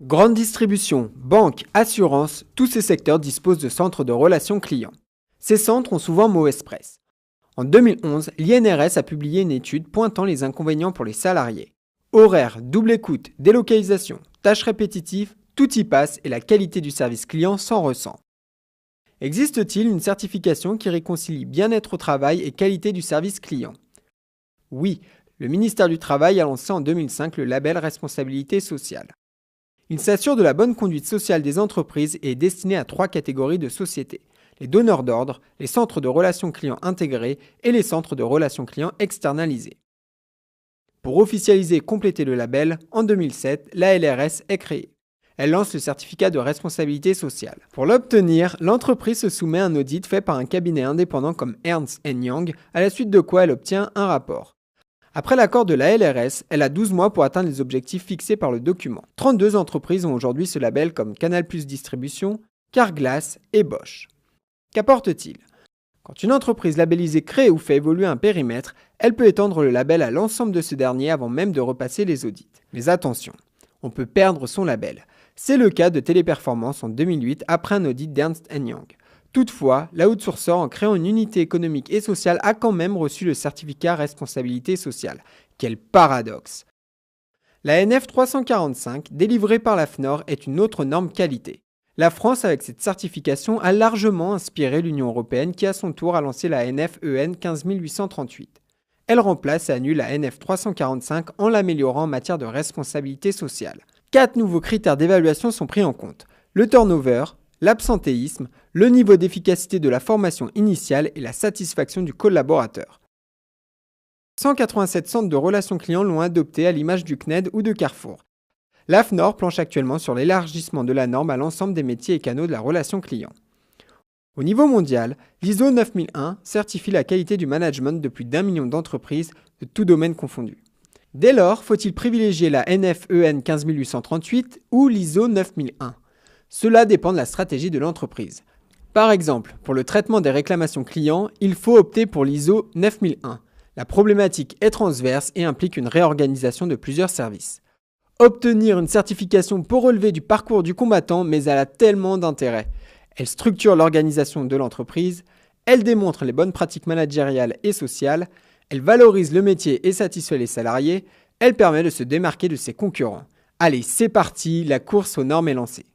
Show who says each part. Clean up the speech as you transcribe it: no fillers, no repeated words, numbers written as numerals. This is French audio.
Speaker 1: Grande distribution, banque, assurance, tous ces secteurs disposent de centres de relations clients. Ces centres ont souvent mauvaise presse. En 2011, l'INRS a publié une étude pointant les inconvénients pour les salariés. Horaires, double écoute, délocalisation, tâches répétitives, tout y passe et la qualité du service client s'en ressent. Existe-t-il une certification qui réconcilie bien-être au travail et qualité du service client? Oui, le ministère du Travail a lancé en 2005 le label Responsabilité sociale. Il s'assure de la bonne conduite sociale des entreprises et est destiné à 3 catégories de sociétés: les donneurs d'ordre, les centres de relations clients intégrés et les centres de relations clients externalisés. Pour officialiser et compléter le label, en 2007, la LRS est créée. Elle lance le certificat de responsabilité sociale. Pour l'obtenir, l'entreprise se soumet à un audit fait par un cabinet indépendant comme Ernst & Young, à la suite de quoi elle obtient un rapport. Après l'accord de la LRS, elle a 12 mois pour atteindre les objectifs fixés par le document. 32 entreprises ont aujourd'hui ce label comme Canal+ Distribution, Carglass et Bosch. Qu'apporte-t-il? Quand une entreprise labellisée crée ou fait évoluer un périmètre, elle peut étendre le label à l'ensemble de ce dernier avant même de repasser les audits. Mais attention, on peut perdre son label. C'est le cas de Téléperformance en 2008 après un audit d'Ernst & Young. Toutefois, l'outsourceur, en créant une unité économique et sociale, a quand même reçu le certificat responsabilité sociale. Quel paradoxe! La NF 345, délivrée par la FNOR, est une autre norme qualité. La France, avec cette certification, a largement inspiré l'Union européenne qui, à son tour, a lancé la NF-EN 15838. Elle remplace et annule la NF 345 en l'améliorant en matière de responsabilité sociale. 4 nouveaux critères d'évaluation sont pris en compte: le turnover, l'absentéisme, le niveau d'efficacité de la formation initiale et la satisfaction du collaborateur. 187 centres de relations clients l'ont adopté à l'image du CNED ou de Carrefour. L'AFNOR planche actuellement sur l'élargissement de la norme à l'ensemble des métiers et canaux de la relation client. Au niveau mondial, l'ISO 9001 certifie la qualité du management de plus d'1 million d'entreprises, de tout domaine confondu. Dès lors, faut-il privilégier la NF-EN 15838 ou l'ISO 9001? Cela dépend de la stratégie de l'entreprise. Par exemple, pour le traitement des réclamations clients, il faut opter pour l'ISO 9001. La problématique est transverse et implique une réorganisation de plusieurs services. Obtenir une certification pour relever du parcours du combattant, mais elle a tellement d'intérêt. Elle structure l'organisation de l'entreprise, elle démontre les bonnes pratiques managériales et sociales, elle valorise le métier et satisfait les salariés, elle permet de se démarquer de ses concurrents. Allez, c'est parti, la course aux normes est lancée.